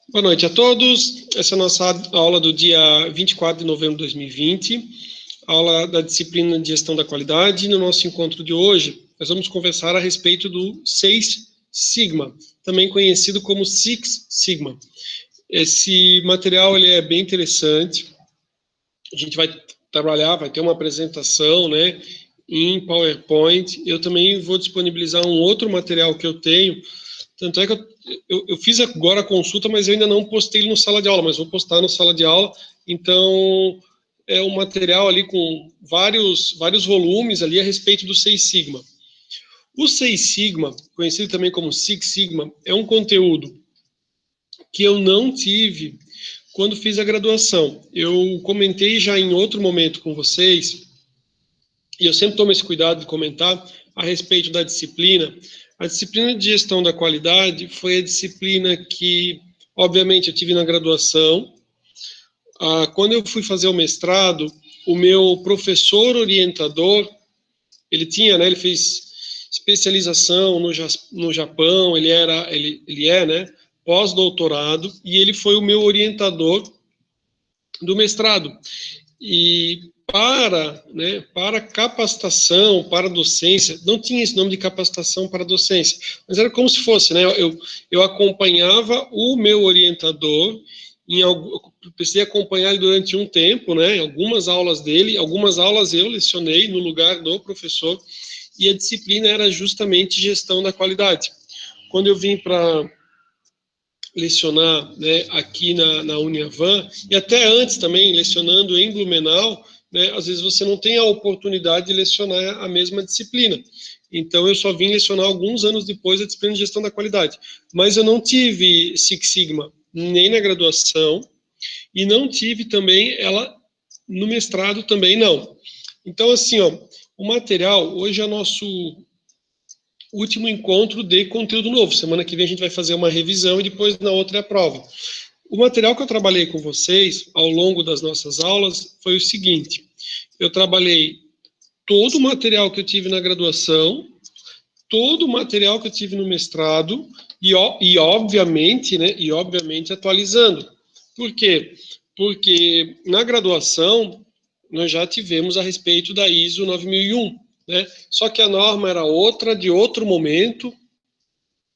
Boa noite a todos. Essa é a nossa aula do dia 24 de novembro de 2020, aula da disciplina de gestão da qualidade. No nosso encontro de hoje, nós vamos conversar a respeito do 6 Sigma, também conhecido como Six Sigma. Esse material ele é bem interessante. A gente vai trabalhar, vai ter uma apresentação, né, em PowerPoint. Eu também vou disponibilizar um outro material que eu tenho. Tanto é que eu fiz agora a consulta, mas eu ainda não postei ele no sala de aula, mas vou postar no sala de aula. Então, é um material ali com vários volumes ali a respeito do 6 Sigma. O 6 Sigma, conhecido também como Six Sigma, é um conteúdo que eu não tive quando fiz a graduação. Eu comentei já em outro momento com vocês, e eu sempre tomo esse cuidado de comentar a respeito da disciplina. A disciplina de gestão da qualidade foi a disciplina que, obviamente, eu tive na graduação. Quando eu fui fazer o mestrado, o meu professor orientador, ele fez especialização no Japão, ele é, né, pós-doutorado, e ele foi o meu orientador do mestrado. E para capacitação, para docência, não tinha esse nome de capacitação para docência, mas era como se fosse, né? Eu acompanhava o meu orientador, eu precisei acompanhar ele durante um tempo, né? Algumas aulas dele, algumas aulas eu lecionei no lugar do professor, e a disciplina era justamente gestão da qualidade. Quando eu vim para lecionar, né, aqui na Uniavan, e até antes também, lecionando em Blumenau, né, às vezes você não tem a oportunidade de lecionar a mesma disciplina. Então, eu só vim lecionar alguns anos depois a disciplina de gestão da qualidade. Mas eu não tive Six Sigma nem na graduação, e não tive também ela no mestrado também não. Então, assim, ó, o material, hoje é nosso último encontro de conteúdo novo. Semana que vem a gente vai fazer uma revisão e depois na outra é a prova. O material que eu trabalhei com vocês ao longo das nossas aulas foi o seguinte: eu trabalhei todo o material que eu tive na graduação, todo o material que eu tive no mestrado e obviamente, né, atualizando. Por quê? Porque na graduação nós já tivemos a respeito da ISO 9001, né? Só que a norma era outra, de outro momento,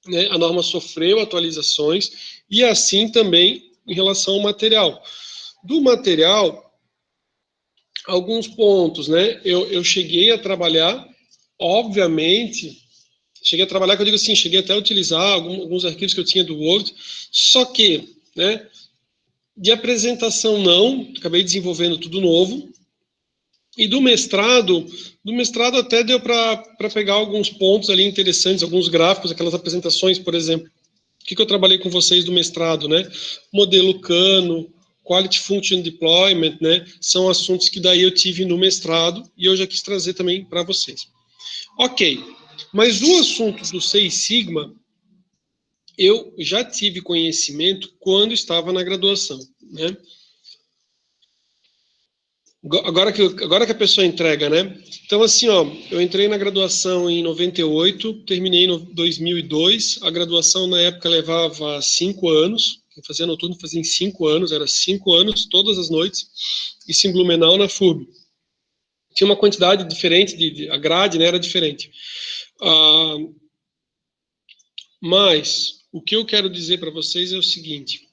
né? A norma sofreu atualizações e assim também em relação ao material. Do material, alguns pontos, né? Eu cheguei a trabalhar, obviamente, cheguei a trabalhar, que eu digo assim, cheguei até a utilizar alguns arquivos que eu tinha do Word, só que, né, de apresentação não, acabei desenvolvendo tudo novo, e do mestrado até deu para pegar alguns pontos ali interessantes, alguns gráficos, aquelas apresentações, por exemplo, o que eu trabalhei com vocês do mestrado, né? Modelo Kano, Quality Function Deployment, né? São assuntos que daí eu tive no mestrado e eu já quis trazer também para vocês. Ok, mas o assunto do 6 Sigma, eu já tive conhecimento quando estava na graduação, né? Agora que a pessoa entrega, né? Então, assim, ó, eu entrei na graduação em 98, terminei em 2002. A graduação, na época, levava 5 anos. Quem fazia noturno fazia em 5 anos, era 5 anos, todas as noites. Isso em Blumenau, na FURB. Tinha uma quantidade diferente, a grade, né, era diferente. Mas, o que eu quero dizer para vocês é o seguinte.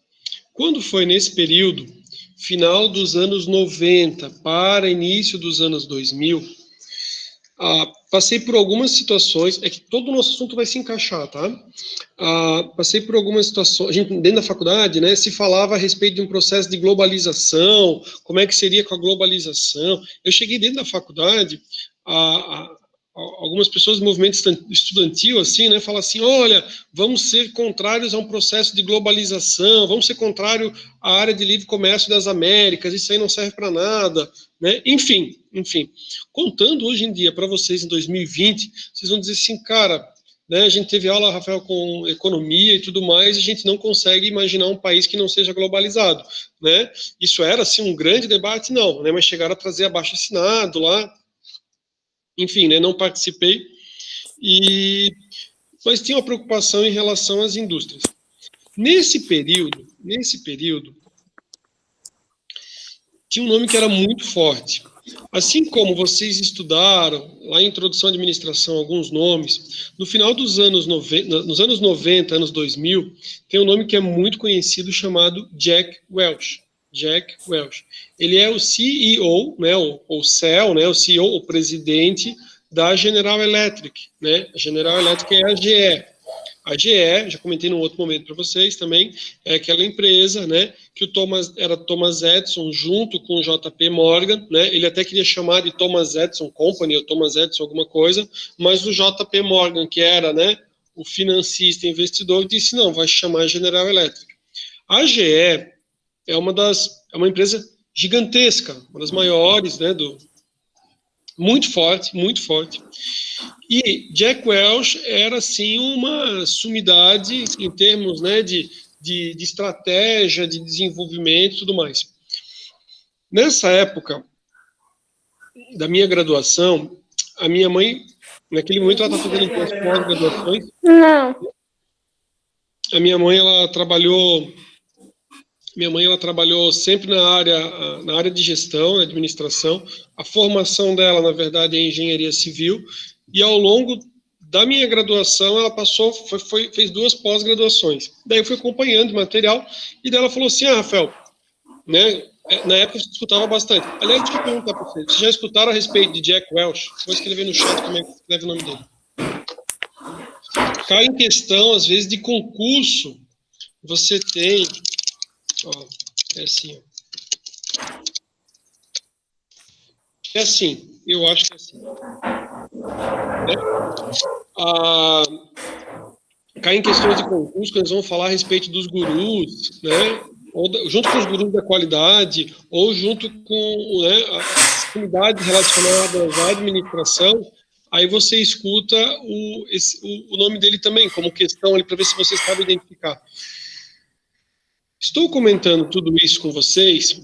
Quando foi nesse período, final dos anos 90 para início dos anos 2000, passei por algumas situações, é que todo o nosso assunto vai se encaixar, tá? Passei por algumas situações, a gente, dentro da faculdade, né, se falava a respeito de um processo de globalização, como é que seria com a globalização. Eu cheguei dentro da faculdade, algumas pessoas do movimento estudantil, assim, né, falam assim, olha, vamos ser contrários a um processo de globalização, vamos ser contrário à área de livre comércio das Américas, isso aí não serve para nada, né, enfim, contando hoje em dia para vocês em 2020, vocês vão dizer assim, cara, né, a gente teve aula, Rafael, com economia e tudo mais, e a gente não consegue imaginar um país que não seja globalizado, né, isso era, assim, um grande debate, não, né, mas chegaram a trazer abaixo-assinado lá, enfim, né, não participei, mas tinha uma preocupação em relação às indústrias. Nesse período, tinha um nome que era muito forte. Assim como vocês estudaram, lá em Introdução à Administração, alguns nomes, no final dos anos 90, nos anos 90, anos 2000, tem um nome que é muito conhecido chamado Jack Welch. Jack Welch. Ele é o CEO, né, ou CEO, né, o CEO, o presidente da General Electric, né? A General Electric é a GE. A GE, já comentei num outro momento para vocês também, é aquela empresa, né, que o Thomas Edison junto com o JP Morgan, né, ele até queria chamar de Thomas Edison Company ou Thomas Edison alguma coisa, mas o JP Morgan, que era, né, o financista investidor, disse não, vai chamar General Electric. A GE é uma empresa gigantesca, uma das maiores, né, muito forte, muito forte. E Jack Welch era, assim, uma sumidade em termos, né, de estratégia, de desenvolvimento e tudo mais. Nessa época da minha graduação, a minha mãe, naquele momento, ela estava fazendo duas pós-graduações. Não. A minha mãe, ela trabalhou sempre na área de gestão, administração. A formação dela, na verdade, é engenharia civil. E ao longo da minha graduação, ela fez duas pós-graduações. Daí eu fui acompanhando o material, e daí ela falou assim, Rafael, né, na época eu escutava bastante. Aliás, deixa eu perguntar para vocês, vocês já escutaram a respeito de Jack Welch? Vou escrever no chat como é que escreve o nome dele. Cai em questão, às vezes, de concurso, você tem... Ó, é assim, ó. É assim, eu acho que é assim. Cai em questões de concurso, que eles vão falar a respeito dos gurus, né? Junto com os gurus da qualidade, ou junto com, né, as comunidades relacionadas à administração, aí você escuta o nome dele também, como questão ali, para ver se você sabe identificar. Estou comentando tudo isso com vocês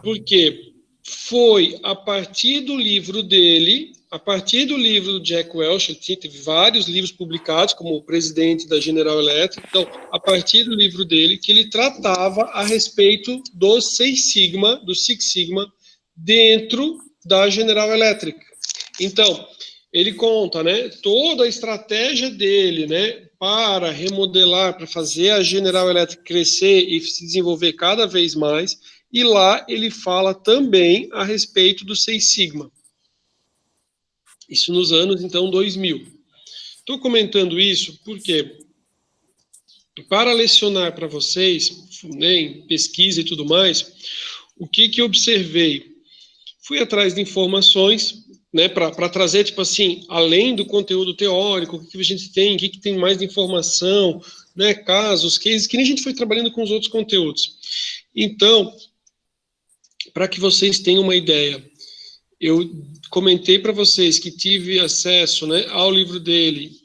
porque foi a partir do livro dele, a partir do livro do Jack Welch, ele teve vários livros publicados como presidente da General Electric, então, a partir do livro dele, que ele tratava a respeito do Six Sigma, dentro da General Electric. Então, ele conta, né, toda a estratégia dele, né, para remodelar, para fazer a General Electric crescer e se desenvolver cada vez mais, e lá ele fala também a respeito do Six Sigma. Isso nos anos, então, 2000. Estou comentando isso porque, para lecionar para vocês, né, em pesquisa e tudo mais, o que eu observei? Fui atrás de informações, né, para trazer, tipo assim, além do conteúdo teórico, o que a gente tem, o que tem mais de informação, né, casos, cases, que nem a gente foi trabalhando com os outros conteúdos. Então, para que vocês tenham uma ideia, eu comentei para vocês que tive acesso, né, ao livro dele,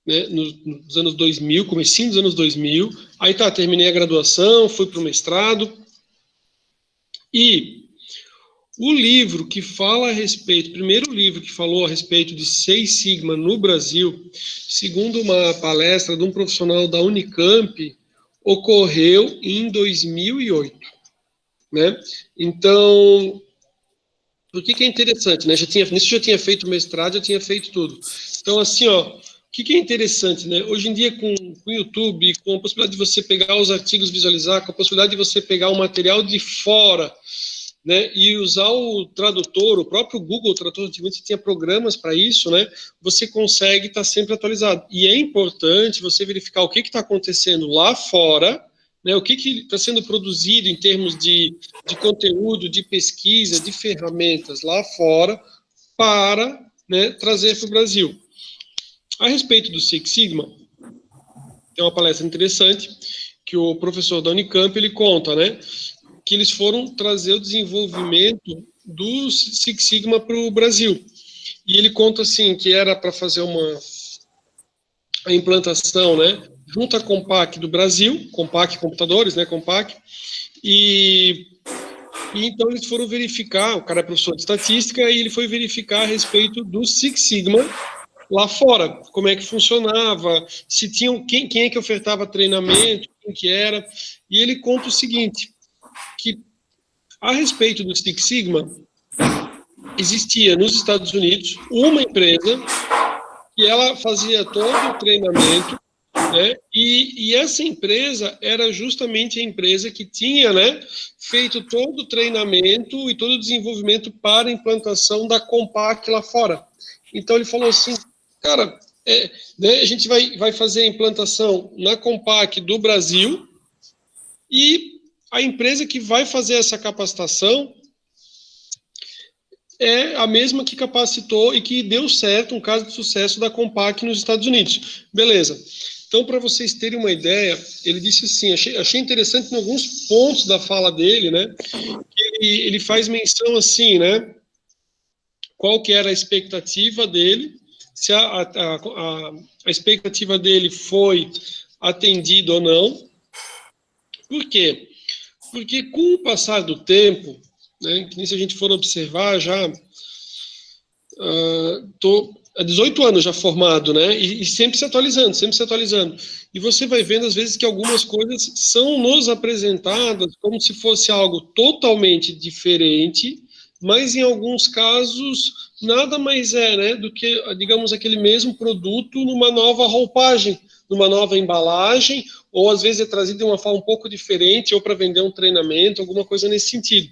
né, nos anos 2000, comecinho dos anos 2000, aí terminei a graduação, fui para o mestrado, e o livro que fala a respeito, o primeiro livro que falou a respeito de Six Sigma no Brasil, segundo uma palestra de um profissional da Unicamp, ocorreu em 2008, né? Então, por que é interessante, né? Nisso já tinha feito mestrado, já tinha feito tudo. Então, assim, ó, o que é interessante, né? Hoje em dia, com o YouTube, com a possibilidade de você pegar os artigos, visualizar, com a possibilidade de você pegar o material de fora, né, e usar o tradutor, o próprio Google Tradutor, antigamente tinha programas para isso, né, você consegue estar sempre atualizado. E é importante você verificar o que está acontecendo lá fora, né, o que está sendo produzido em termos de conteúdo, de pesquisa, de ferramentas lá fora, para, né, trazer para o Brasil. A respeito do Six Sigma, tem uma palestra interessante, que o professor da Unicamp, ele conta, né, que eles foram trazer o desenvolvimento do Six Sigma para o Brasil. E ele conta, assim, que era para fazer a implantação, né, junto à Compaq do Brasil, Compaq Computadores, né, Compaq, e então eles foram verificar, o cara é professor de estatística, e ele foi verificar a respeito do Six Sigma lá fora, como é que funcionava, se tinham, quem é que ofertava treinamento, quem que era, e ele conta o seguinte, que a respeito do Six Sigma, existia nos Estados Unidos uma empresa que ela fazia todo o treinamento, né? E essa empresa era justamente a empresa que tinha, né, feito todo o treinamento e todo o desenvolvimento para a implantação da Compaq lá fora. Então ele falou assim, cara, né, a gente vai fazer a implantação na Compaq do Brasil e a empresa que vai fazer essa capacitação é a mesma que capacitou e que deu certo um caso de sucesso da Compaq nos Estados Unidos. Beleza. Então, para vocês terem uma ideia, ele disse assim, achei interessante em alguns pontos da fala dele, né, que ele faz menção assim, né, qual que era a expectativa dele, se a expectativa dele foi atendida ou não. Por quê? Porque com o passar do tempo, né, que se a gente for observar já, estou há 18 anos já formado, né, e sempre se atualizando, sempre se atualizando. E você vai vendo, às vezes, que algumas coisas são nos apresentadas como se fosse algo totalmente diferente, mas em alguns casos nada mais é, né, do que, digamos, aquele mesmo produto numa nova roupagem, numa nova embalagem, ou às vezes é trazido de uma forma um pouco diferente, ou para vender um treinamento, alguma coisa nesse sentido.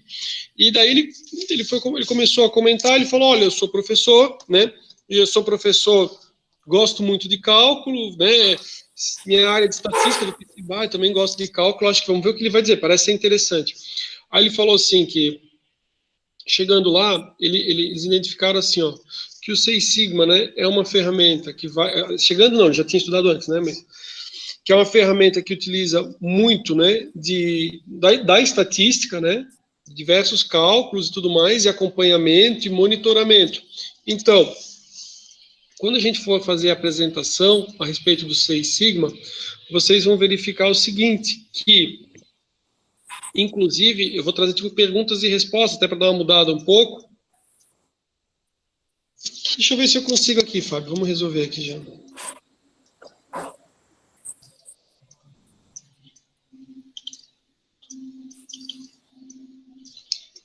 E daí ele começou a comentar, ele falou, olha, eu sou professor, né, e eu sou professor, gosto muito de cálculo, né, minha área de estatística do PCBA, eu também gosto de cálculo, acho que vamos ver o que ele vai dizer, parece ser interessante. Aí ele falou assim que, chegando lá, eles identificaram assim, ó, que o Seis Sigma, né, é uma ferramenta que vai, chegando não, já tinha estudado antes, né, mas que é uma ferramenta que utiliza muito, né, da estatística, né, diversos cálculos e tudo mais, e acompanhamento e monitoramento. Então, quando a gente for fazer a apresentação a respeito do Seis Sigma, vocês vão verificar o seguinte, que, inclusive, eu vou trazer tipo perguntas e respostas, até para dar uma mudada um pouco. Deixa eu ver se eu consigo aqui, Fábio, vamos resolver aqui já.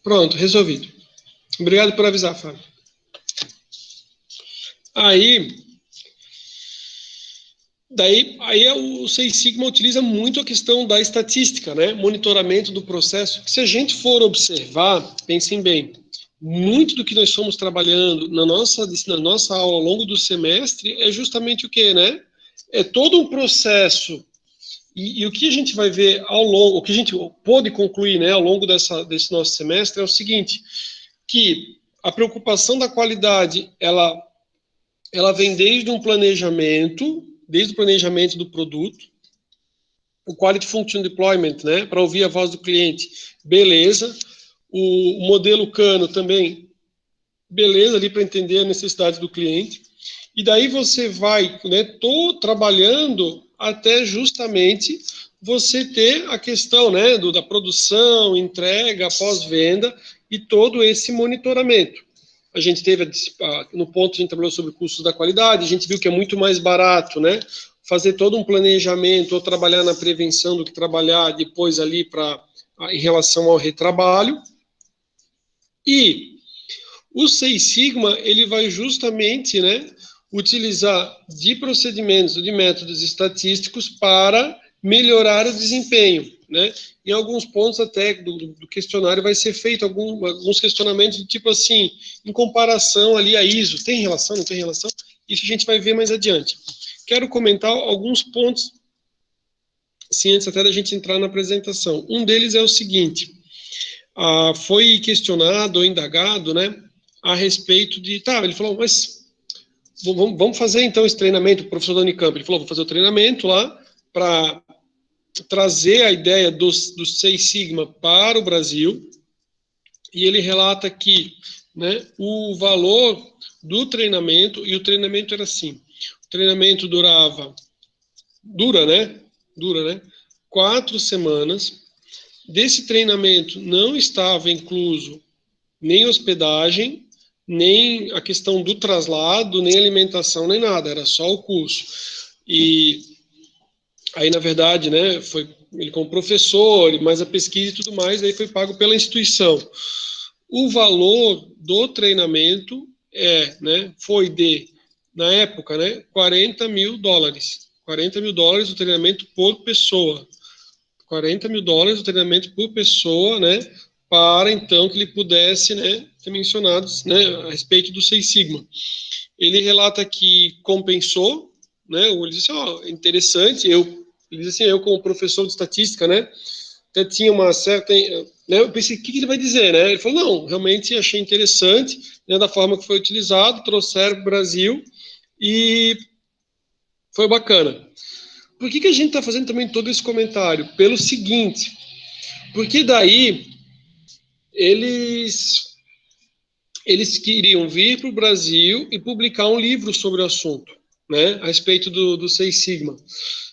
Pronto, resolvido. Obrigado por avisar, Fábio. Aí o Seis Sigma utiliza muito a questão da estatística, né? Monitoramento do processo. Se a gente for observar, pensem bem, muito do que nós estamos trabalhando na nossa aula ao longo do semestre é justamente o quê, né? É todo um processo. E o que a gente vai ver ao longo, o que a gente pôde concluir, né, ao longo desse nosso semestre é o seguinte, que a preocupação da qualidade, ela vem desde um planejamento, desde o planejamento do produto, o Quality Function Deployment, né, para ouvir a voz do cliente, beleza. O modelo Cano também, beleza, ali para entender a necessidade do cliente. E daí você vai, né, trabalhando até justamente você ter a questão, né, da produção, entrega, pós-venda e todo esse monitoramento. A gente teve, no ponto, a gente trabalhou sobre custos da qualidade, a gente viu que é muito mais barato, né, fazer todo um planejamento ou trabalhar na prevenção do que trabalhar depois ali em relação ao retrabalho. E o Seis Sigma, ele vai justamente, né, utilizar de procedimentos, de métodos estatísticos para melhorar o desempenho, né? Em alguns pontos até do questionário vai ser feito alguns questionamentos do tipo assim, em comparação ali a ISO, tem relação, não tem relação? Isso a gente vai ver mais adiante. Quero comentar alguns pontos, assim, antes até da gente entrar na apresentação. Um deles é o seguinte, foi questionado ou indagado, né, a respeito de, ele falou, mas vamos fazer então esse treinamento, o professor da Unicamp, ele falou, vou fazer o treinamento lá para trazer a ideia do Seis Sigma para o Brasil, e ele relata que, né, o valor do treinamento, e o treinamento era assim, o treinamento dura, né, 4 semanas, desse treinamento não estava incluso nem hospedagem, nem a questão do traslado, nem alimentação, nem nada, era só o curso. E Aí, na verdade, né, foi ele como professor, mais a pesquisa e tudo mais, aí foi pago pela instituição. O valor do treinamento foi na época, né, $40.000. $40.000 o treinamento por pessoa. $40.000 o treinamento por pessoa, né, para então que ele pudesse, né, ser mencionado, né, a respeito do Seis Sigma. Ele relata que compensou, né, ele disse, interessante, ele diz assim, eu como professor de estatística, né, até tinha uma certa, né, eu pensei, o que ele vai dizer, né? Ele falou, não, realmente achei interessante, né, da forma que foi utilizado, trouxeram para o Brasil e foi bacana. Por que a gente está fazendo também todo esse comentário? Pelo seguinte, porque daí eles queriam vir para o Brasil e publicar um livro sobre o assunto, né, a respeito do Seis Sigma.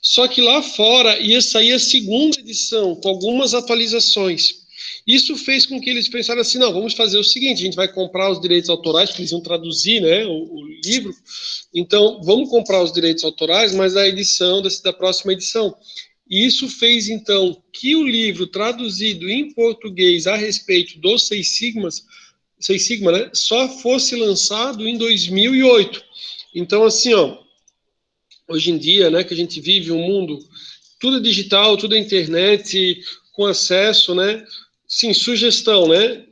Só que lá fora ia sair a segunda edição, com algumas atualizações. Isso fez com que eles pensaram assim, não, vamos fazer o seguinte, a gente vai comprar os direitos autorais, porque eles iam traduzir, né, o livro, então vamos comprar os direitos autorais, mas a edição da próxima edição. E isso fez, então, que o livro traduzido em português a respeito dos Seis Sigma, né, só fosse lançado em 2008. Então, assim, hoje em dia, né, que a gente vive um mundo, tudo é digital, tudo é internet, com acesso, né, sim, sugestão, né,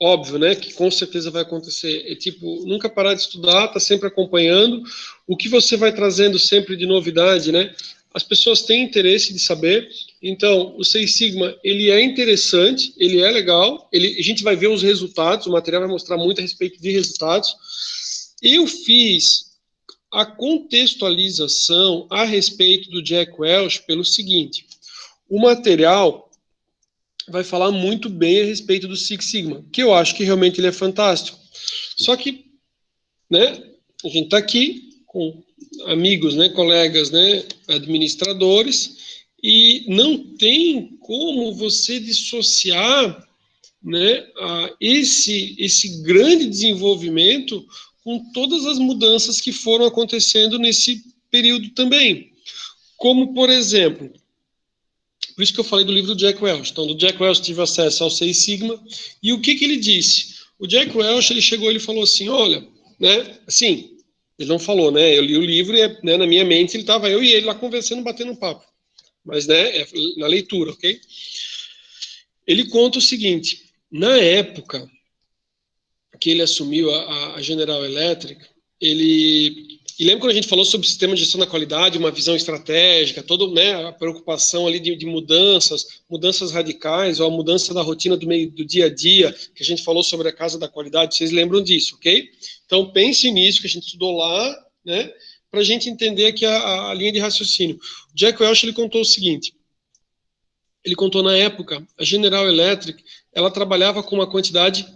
óbvio, né, que com certeza vai acontecer, é tipo, nunca parar de estudar, tá sempre acompanhando, o que você vai trazendo sempre de novidade, né, as pessoas têm interesse de saber, então, o Seis Sigma, ele é interessante, ele é legal, a gente vai ver os resultados, o material vai mostrar muito a respeito de resultados. Eu fiz a contextualização a respeito do Jack Welch pelo seguinte, o material vai falar muito bem a respeito do Six Sigma, que eu acho que realmente ele é fantástico. Só que, né, a gente está aqui com amigos, né, colegas, né, administradores, e não tem como você dissociar, né, esse grande desenvolvimento com todas as mudanças que foram acontecendo nesse período também. Como, por exemplo, por isso que eu falei do livro do Jack Welch. Então, do Jack Welch tive acesso ao Seis Sigma, e o que ele disse? O Jack Welch, ele chegou e ele falou assim, olha, né, assim, ele não falou, né, eu li o livro e, né, na minha mente ele estava eu e ele lá conversando, batendo um papo, mas, né, na leitura, ok? Ele conta o seguinte, na época que ele assumiu a General Electric, e lembra quando a gente falou sobre o sistema de gestão da qualidade, uma visão estratégica, toda, né, a preocupação ali de mudanças radicais, ou a mudança da rotina do dia a dia, que a gente falou sobre a Casa da Qualidade, vocês lembram disso, ok? Então pense nisso, que a gente estudou lá, né, para a gente entender aqui a linha de raciocínio. O Jack Welch, ele contou o seguinte, ele contou na época, a General Electric, ela trabalhava com uma quantidade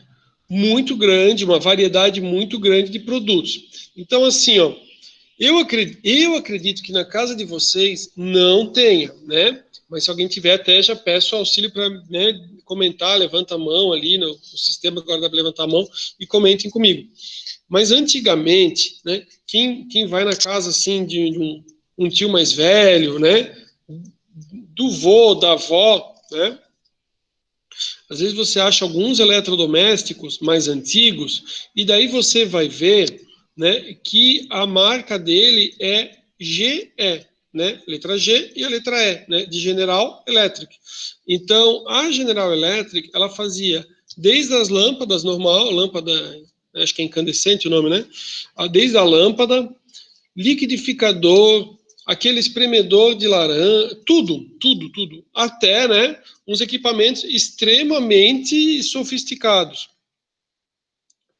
muito grande, uma variedade muito grande de produtos. Então, assim, eu acredito que na casa de vocês não tenha, né? Mas se alguém tiver, até já peço auxílio para, né, comentar, levanta a mão ali no sistema, agora dá para levantar a mão e comentem comigo. Mas antigamente, né, quem vai na casa assim de um tio mais velho, né, do vô, da avó, né, às vezes você acha alguns eletrodomésticos mais antigos e daí você vai ver, né, que a marca dele é GE, né, letra G e a letra E, né, de General Electric. Então, a General Electric, ela fazia desde as lâmpadas normal, lâmpada, acho que é incandescente o nome, né, desde a lâmpada, liquidificador, aquele espremedor de laranja, tudo, até, né, uns equipamentos extremamente sofisticados.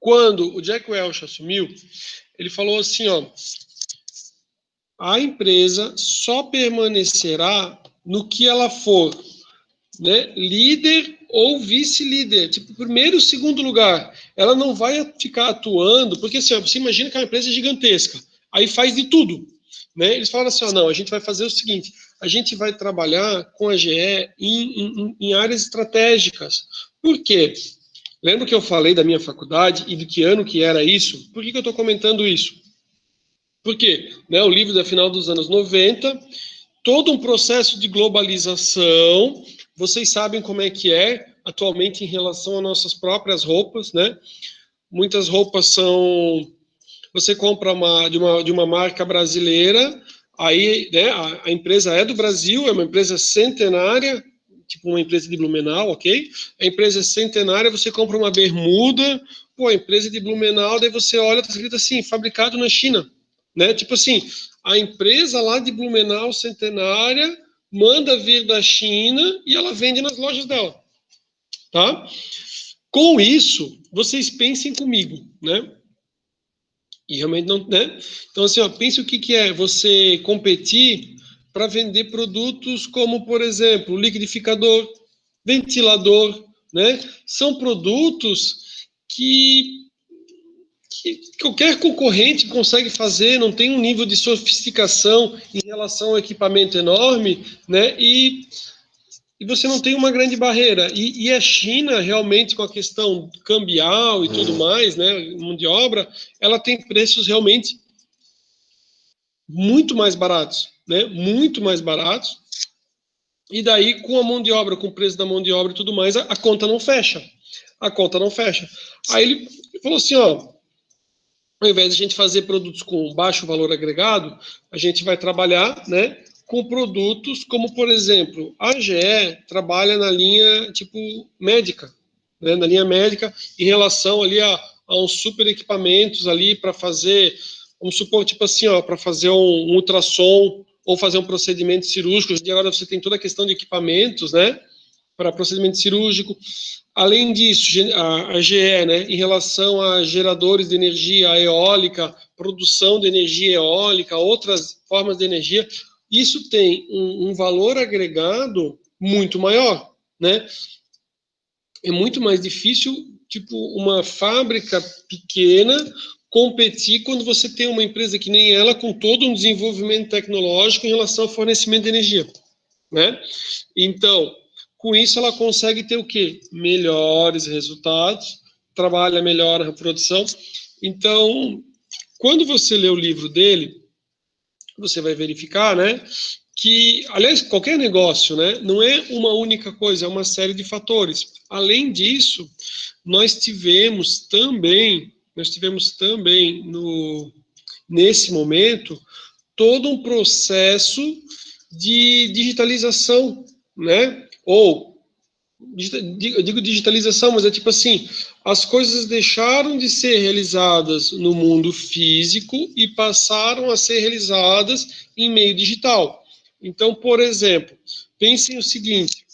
Quando o Jack Welch assumiu, ele falou assim, a empresa só permanecerá no que ela for, né, líder ou vice-líder, tipo, primeiro, segundo lugar. Ela não vai ficar atuando, porque assim, você imagina que é uma empresa gigantesca, aí faz de tudo, né? Eles falaram assim, não, a gente vai fazer o seguinte, a gente vai trabalhar com a GE em áreas estratégicas. Por quê? Lembra que eu falei da minha faculdade e de que ano que era isso? Por que eu estou comentando isso? Porque, né, o livro da final dos anos 90, todo um processo de globalização. Vocês sabem como é que é atualmente em relação às nossas próprias roupas, né? Muitas roupas são... Você compra de uma marca brasileira, aí, né, a empresa é do Brasil, é uma empresa centenária, tipo uma empresa de Blumenau, ok? A empresa é centenária, você compra uma bermuda, pô, a empresa de Blumenau, daí você olha, tá escrito assim, fabricado na China, né? Tipo assim, a empresa lá de Blumenau, centenária, manda vir da China e ela vende nas lojas dela, tá? Com isso, vocês pensem comigo, né? E realmente não, né? Então, assim, ó, pense o que é você competir para vender produtos como, por exemplo, liquidificador, ventilador, né? São produtos que qualquer concorrente consegue fazer, não tem um nível de sofisticação em relação ao equipamento enorme, né? E você não tem uma grande barreira. E a China, realmente, com a questão cambial e tudo mais, né, mão de obra, ela tem preços realmente muito mais baratos, né, muito mais baratos. E daí, com a mão de obra, com o preço da mão de obra e tudo mais, a conta não fecha. A conta não fecha. Aí ele falou assim, ó, ao invés de a gente fazer produtos com baixo valor agregado, a gente vai trabalhar, né, com produtos como, por exemplo, a GE trabalha na linha, tipo, médica, né, na linha médica, em relação ali a uns super equipamentos ali para fazer, vamos supor, tipo assim, ó, para fazer um ultrassom ou fazer um procedimento cirúrgico. E agora você tem toda a questão de equipamentos, né, para procedimento cirúrgico. Além disso, a GE, né, em relação a geradores de energia eólica, produção de energia eólica, outras formas de energia, isso tem um valor agregado muito maior, né? É muito mais difícil, tipo, uma fábrica pequena competir quando você tem uma empresa que nem ela, com todo um desenvolvimento tecnológico em relação ao fornecimento de energia, né? Então, com isso, ela consegue ter o quê? Melhores resultados, trabalha melhor a produção. Então, quando você lê o livro dele, você vai verificar, né, que, aliás, qualquer negócio, né, não é uma única coisa, é uma série de fatores. Além disso, nós tivemos também nesse momento, todo um processo de digitalização, né? Ou, eu digo digitalização, mas é tipo assim, as coisas deixaram de ser realizadas no mundo físico e passaram a ser realizadas em meio digital. Então, por exemplo, pensem o seguinte,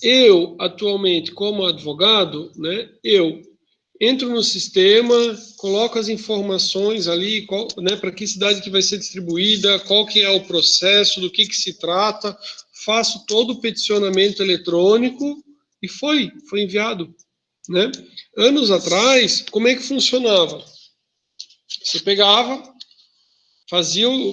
eu, atualmente, como advogado, né, eu entro no sistema, coloco as informações ali, né, para que cidade que vai ser distribuída, qual que é o processo, do que se trata, faço todo o peticionamento eletrônico e foi enviado, né? Anos atrás, como é que funcionava? Você pegava,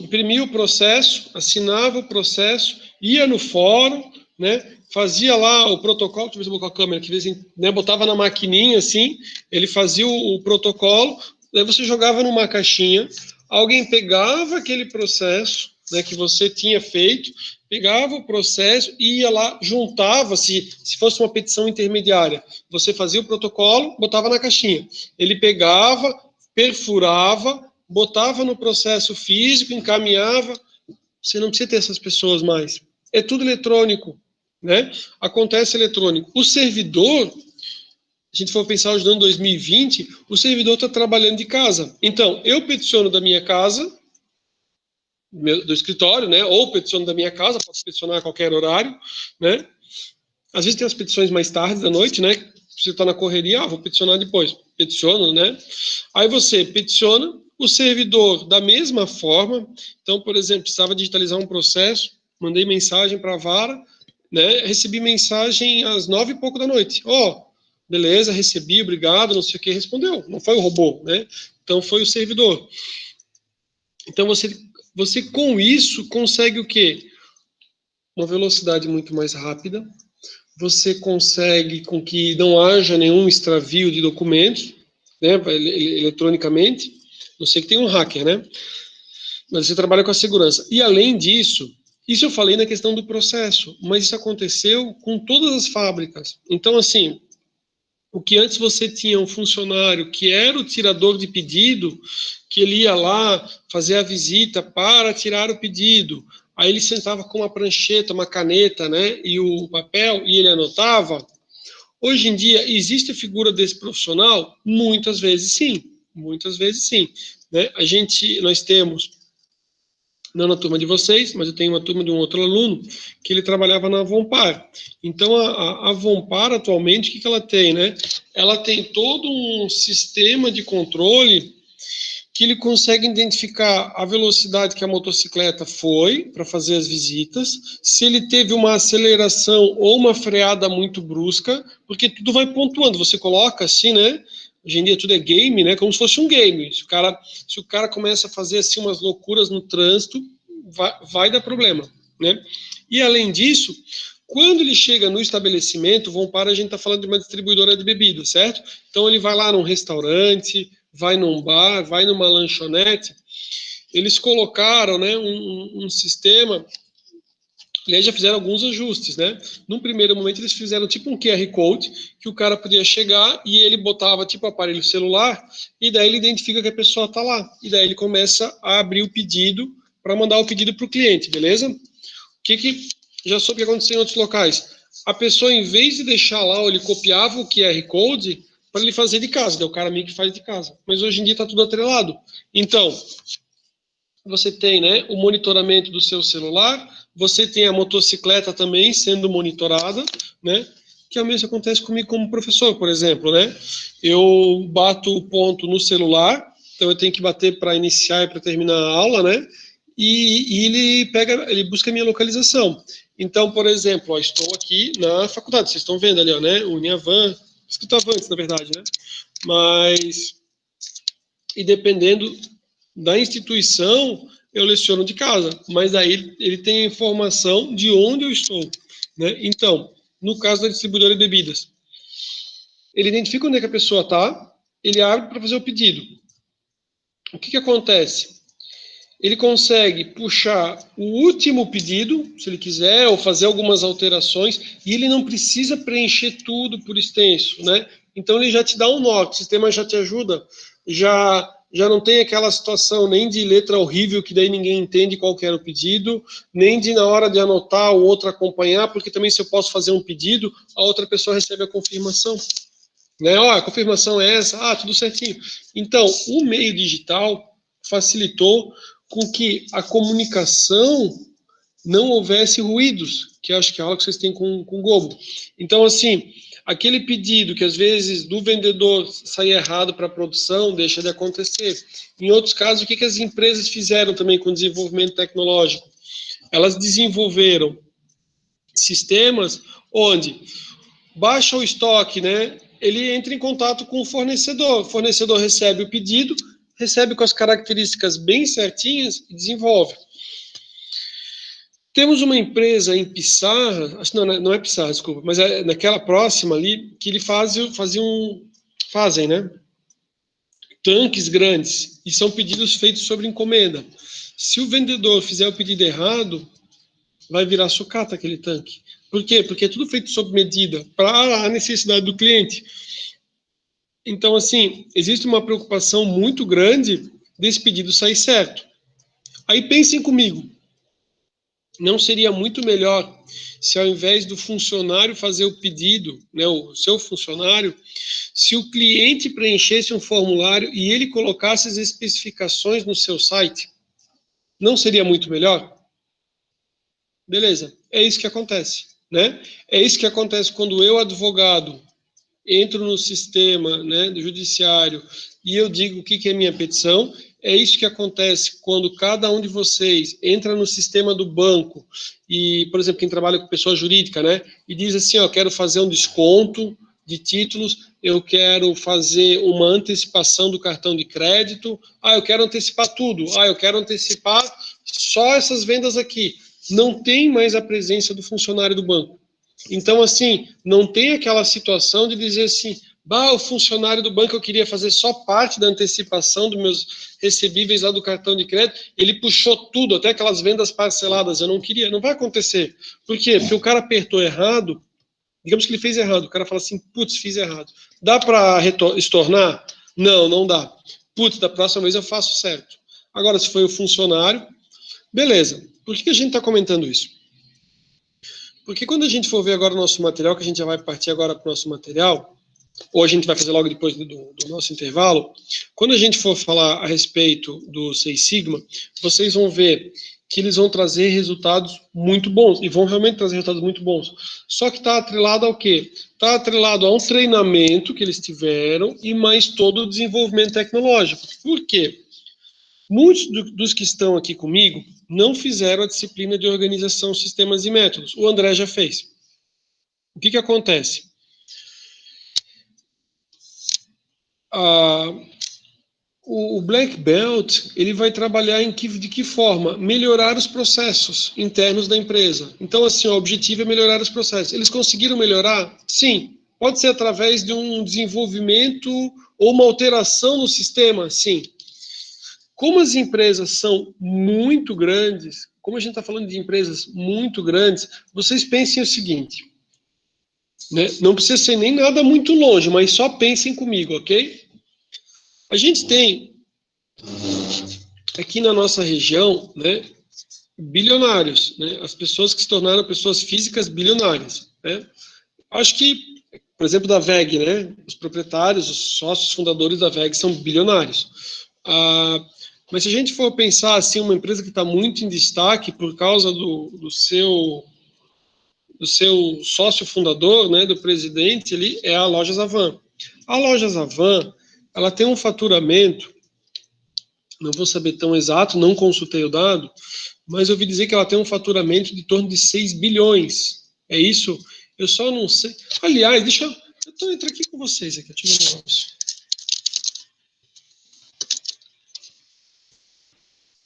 imprimia o processo, assinava o processo, ia no fórum, né, fazia lá o protocolo, deixa eu ver se eu vou com a câmera, que né, botava na maquininha assim, ele fazia o protocolo, daí você jogava numa caixinha, alguém pegava aquele processo, né, que você tinha feito, pegava o processo e ia lá, juntava, se fosse uma petição intermediária, você fazia o protocolo, botava na caixinha, ele pegava, perfurava, botava no processo físico, encaminhava, você não precisa ter essas pessoas mais. É tudo eletrônico, né? Acontece eletrônico. O servidor, a gente for pensar hoje no ano 2020, o servidor está trabalhando de casa. Então, eu peticiono da minha casa, do escritório, né? Ou peticiono da minha casa, posso peticionar a qualquer horário, né? Às vezes tem as petições mais tarde da noite, né? Você está na correria, vou peticionar depois. Peticiono, né? Aí você peticiona, o servidor da mesma forma. Então, por exemplo, precisava digitalizar um processo, mandei mensagem para a vara, né? Recebi mensagem às 9 e pouco da noite. Beleza, recebi, obrigado, não sei o que, respondeu. Não foi o robô, né? Então, foi o servidor. Então, você com isso consegue o quê? Uma velocidade muito mais rápida, você consegue com que não haja nenhum extravio de documentos, né, eletronicamente, não sei que tem um hacker, né? Mas você trabalha com a segurança. E além disso, isso eu falei na questão do processo, mas isso aconteceu com todas as fábricas. Então, assim, o que antes você tinha um funcionário que era o tirador de pedido, que ele ia lá fazer a visita para tirar o pedido, aí ele sentava com uma prancheta, uma caneta, né, e o papel, e ele anotava. Hoje em dia, existe a figura desse profissional? Muitas vezes sim, né? Nós temos, não na turma de vocês, mas eu tenho uma turma de um outro aluno, que ele trabalhava na Vompar. Então, a Vompar, atualmente, o que ela tem, né? Ela tem todo um sistema de controle que ele consegue identificar a velocidade que a motocicleta foi para fazer as visitas, se ele teve uma aceleração ou uma freada muito brusca, porque tudo vai pontuando, você coloca assim, né? Hoje em dia tudo é game, né? Como se fosse um game. Se o cara começa a fazer assim umas loucuras no trânsito, vai dar problema, né? E além disso, quando ele chega no estabelecimento, a gente está falando de uma distribuidora de bebidas, certo? Então ele vai lá num restaurante, vai num bar, vai numa lanchonete, eles colocaram, né, um sistema, e aí já fizeram alguns ajustes, né? Num primeiro momento eles fizeram tipo um QR Code, que o cara podia chegar e ele botava tipo aparelho celular, e daí ele identifica que a pessoa está lá, e daí ele começa a abrir o pedido para mandar o pedido para o cliente, beleza? Já soube o que aconteceu em outros locais. A pessoa, em vez de deixar lá, ele copiava o QR Code para ele fazer de casa, daí o cara meio que faz de casa. Mas hoje em dia está tudo atrelado. Então, você tem, né, o monitoramento do seu celular, você tem a motocicleta também sendo monitorada, né, que é o mesmo que acontece comigo como professor, por exemplo, né, eu bato o ponto no celular, então eu tenho que bater para iniciar e para terminar a aula, né, e ele busca a minha localização. Então, por exemplo, ó, estou aqui na faculdade, vocês estão vendo ali, ó, né, Uniavan, escutava antes, na verdade, né, mas, e dependendo da instituição, eu leciono de casa, mas aí ele tem a informação de onde eu estou, né? Então, no caso da distribuidora de bebidas, ele identifica onde é que a pessoa está, ele abre para fazer o pedido. O que acontece? Ele consegue puxar o último pedido, se ele quiser, ou fazer algumas alterações, e ele não precisa preencher tudo por extenso, né? Então ele já te dá um norte, o sistema já te ajuda, já não tem aquela situação nem de letra horrível, que daí ninguém entende qual que era o pedido, nem de na hora de anotar o outro acompanhar, porque também se eu posso fazer um pedido, a outra pessoa recebe a confirmação. Né? Ó, a confirmação é essa, tudo certinho. Então, o meio digital facilitou com que a comunicação não houvesse ruídos, que acho que é algo que vocês têm com o Globo. Então, assim, aquele pedido que às vezes do vendedor sai errado para a produção, deixa de acontecer. Em outros casos, o que as empresas fizeram também com o desenvolvimento tecnológico? Elas desenvolveram sistemas onde baixa o estoque, né? Ele entra em contato com o fornecedor recebe o pedido, recebe com as características bem certinhas e desenvolve. Temos uma empresa em Pissarra, acho que não é Pissarra, desculpa, mas é naquela próxima ali, que eles fazem, né? Tanques grandes, e são pedidos feitos sobre encomenda. Se o vendedor fizer o pedido errado, vai virar sucata aquele tanque. Por quê? Porque é tudo feito sob medida, para a necessidade do cliente. Então, assim, existe uma preocupação muito grande desse pedido sair certo. Aí pensem comigo, não seria muito melhor se ao invés do funcionário fazer o pedido, né, o seu funcionário, se o cliente preenchesse um formulário e ele colocasse as especificações no seu site? Não seria muito melhor? Beleza, é isso que acontece, né? É isso que acontece quando eu, advogado, entro no sistema, né, do judiciário e eu digo o que é minha petição. É isso que acontece quando cada um de vocês entra no sistema do banco e, por exemplo, quem trabalha com pessoa jurídica, né, e diz assim, ó, quero fazer um desconto de títulos, eu quero fazer uma antecipação do cartão de crédito, eu quero antecipar tudo, eu quero antecipar só essas vendas aqui. Não tem mais a presença do funcionário do banco. Então, assim, não tem aquela situação de dizer assim, O funcionário do banco, eu queria fazer só parte da antecipação dos meus recebíveis lá do cartão de crédito, ele puxou tudo, até aquelas vendas parceladas, eu não queria, não vai acontecer. Por quê? Porque o cara apertou errado, digamos que ele fez errado, o cara fala assim, putz, fiz errado. Dá para estornar? Não, não dá. Putz, da próxima vez eu faço certo. Agora, se foi o funcionário, beleza. Por que a gente está comentando isso? Porque quando a gente for ver agora o nosso material, que a gente já vai partir agora para o nosso material, ou a gente vai fazer logo depois do nosso intervalo, quando a gente for falar a respeito do Seis Sigma, vocês vão ver que eles vão trazer resultados muito bons, e vão realmente trazer resultados muito bons. Só que está atrelado ao quê? Está atrelado a um treinamento que eles tiveram e mais todo o desenvolvimento tecnológico. Por quê? Muitos dos que estão aqui comigo não fizeram a disciplina de organização, sistemas e métodos. O André já fez. O que acontece? O Black Belt, ele vai trabalhar de que forma? Melhorar os processos internos da empresa. Então, assim, o objetivo é melhorar os processos. Eles conseguiram melhorar? Sim. Pode ser através de um desenvolvimento ou uma alteração no sistema? Sim. Como as empresas são muito grandes, como a gente está falando de empresas muito grandes, vocês pensem o seguinte, né? Não precisa ser nem nada muito longe, mas só pensem comigo, ok? A gente tem aqui na nossa região, né, bilionários, né, as pessoas que se tornaram pessoas físicas bilionárias, né? Acho que, por exemplo, da VEG, né, os proprietários, os sócios fundadores da VEG são bilionários. Mas se a gente for pensar assim, uma empresa que está muito em destaque por causa do seu sócio fundador, né, do presidente, ele é a Lojas Avan. A Lojas Avan, ela tem um faturamento, não vou saber tão exato, não consultei o dado, mas eu ouvi dizer que ela tem um faturamento de torno de 6 bilhões. É isso? Eu só não sei. Aliás, eu estou entrando aqui com vocês aqui, deixa eu ver um negócio.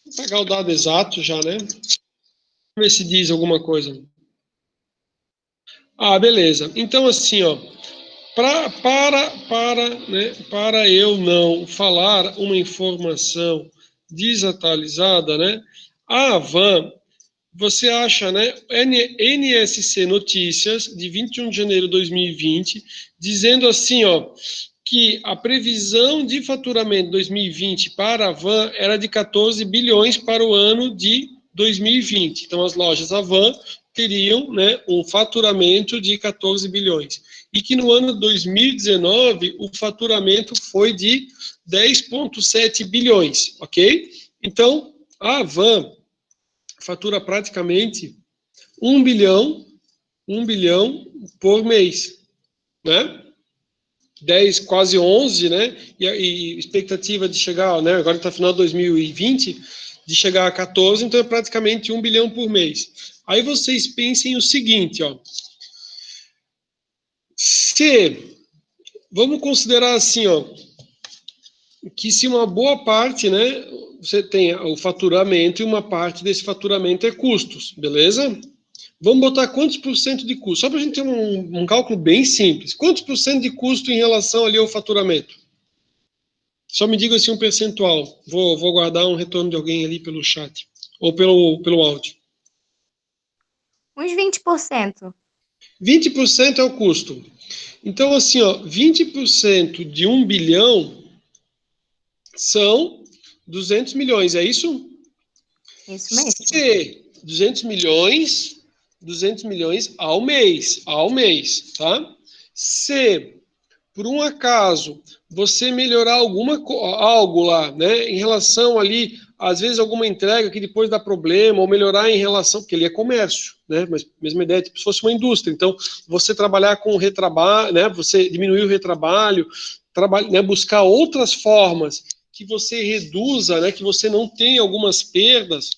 Vou pegar o dado exato já, né? Vamos ver se diz alguma coisa. Beleza. Então, assim, ó, para eu não falar uma informação desatualizada, né? A Avan, você acha, né? NSC Notícias, de 21 de janeiro de 2020, dizendo assim, ó, que a previsão de faturamento 2020 para a Avan era de 14 bilhões para o ano de 2020. Então, as lojas Avan teriam, né, um faturamento de 14 bilhões. E que no ano 2019 o faturamento foi de 10,7 bilhões, ok? Então, a Avan fatura praticamente 1 bilhão por mês, né? 10, quase 11, né? E expectativa de chegar, né? Agora está final de 2020, de chegar a 14, então é praticamente 1 bilhão por mês. Aí vocês pensem o seguinte, ó. Vamos considerar assim, ó, que se uma boa parte, né, você tem o faturamento e uma parte desse faturamento é custos, beleza? Vamos botar quantos por cento de custo? Só para a gente ter um cálculo bem simples. Quantos por cento de custo em relação ali ao faturamento? Só me diga assim um percentual. Vou guardar um retorno de alguém ali pelo chat. Ou pelo áudio. Uns 20%. 20% é o custo. Então, assim, ó, 20% de 1 bilhão são 200 milhões, é isso? Isso mesmo. Se 200 milhões ao mês, tá? Se, por um acaso, você melhorar algo lá, né, em relação ali, às vezes alguma entrega que depois dá problema, ou melhorar em relação, porque ele é comércio, né, mas mesma ideia, tipo, se fosse uma indústria, então, você trabalhar com retrabalho, né, você diminuir o retrabalho, né, buscar outras formas que você reduza, né, que você não tenha algumas perdas,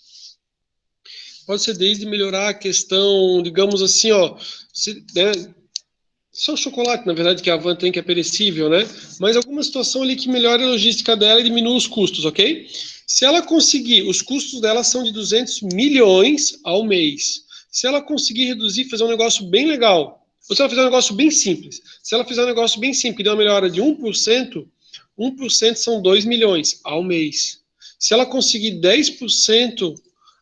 pode ser desde melhorar a questão, digamos assim, ó, né, só chocolate, na verdade, que a Avan tem, que é perecível, né? Mas alguma situação ali que melhore a logística dela e diminua os custos, ok? Se ela conseguir, os custos dela são de 200 milhões ao mês. Se ela conseguir reduzir, fazer um negócio bem legal, ou se ela fizer um negócio bem simples. Se ela fizer um negócio bem simples e der uma melhora de 1%, 1% são 2 milhões ao mês. Se ela conseguir 10%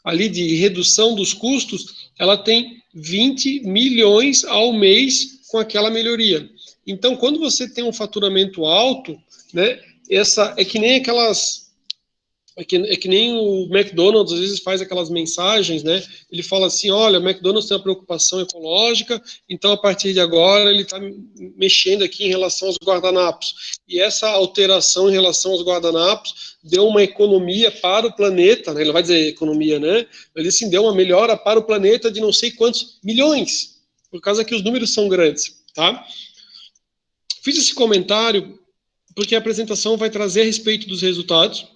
ali de redução dos custos, ela tem 20 milhões ao mês com aquela melhoria. Então, quando você tem um faturamento alto, né, essa é que nem aquelas... É que nem o McDonald's às vezes faz aquelas mensagens, né? Ele fala assim, olha, o McDonald's tem uma preocupação ecológica, então a partir de agora ele está mexendo aqui em relação aos guardanapos. E essa alteração em relação aos guardanapos deu uma economia para o planeta, né? Ele vai dizer economia, né? Ele assim, deu uma melhora para o planeta de não sei quantos milhões, por causa que os números são grandes, tá? Fiz esse comentário porque a apresentação vai trazer a respeito dos resultados,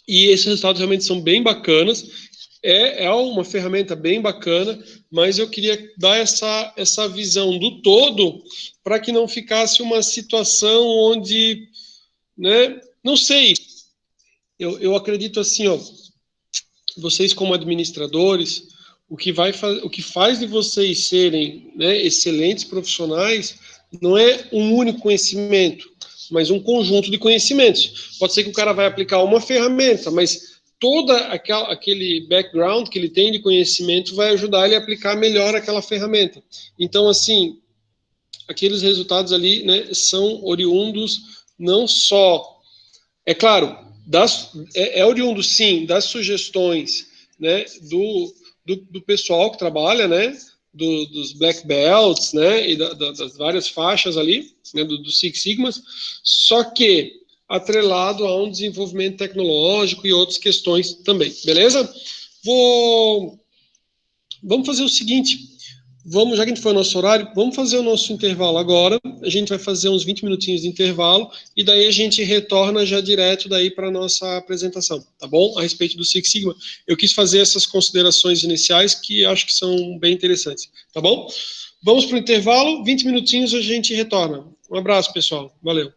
e esses resultados realmente são bem bacanas, é uma ferramenta bem bacana, mas eu queria dar essa visão do todo para que não ficasse uma situação onde, né, não sei, eu acredito assim, ó, vocês como administradores, o que faz de vocês serem, né, excelentes profissionais não é um único conhecimento, mas um conjunto de conhecimentos. Pode ser que o cara vai aplicar uma ferramenta, mas toda aquele background que ele tem de conhecimento vai ajudar ele a aplicar melhor aquela ferramenta. Então, assim, aqueles resultados ali, né, são oriundos não só, é claro, oriundo sim das sugestões, né, do pessoal que trabalha, né, dos black belts, né, e das várias faixas ali, né, do Six Sigmas, só que atrelado a um desenvolvimento tecnológico e outras questões também, beleza? Vamos fazer o seguinte, já que a gente foi no nosso horário, vamos fazer o nosso intervalo agora, a gente vai fazer uns 20 minutinhos de intervalo, e daí a gente retorna já direto daí para a nossa apresentação, tá bom? A respeito do Six Sigma. Eu quis fazer essas considerações iniciais que acho que são bem interessantes, tá bom? Vamos para o intervalo, 20 minutinhos a gente retorna. Um abraço, pessoal. Valeu.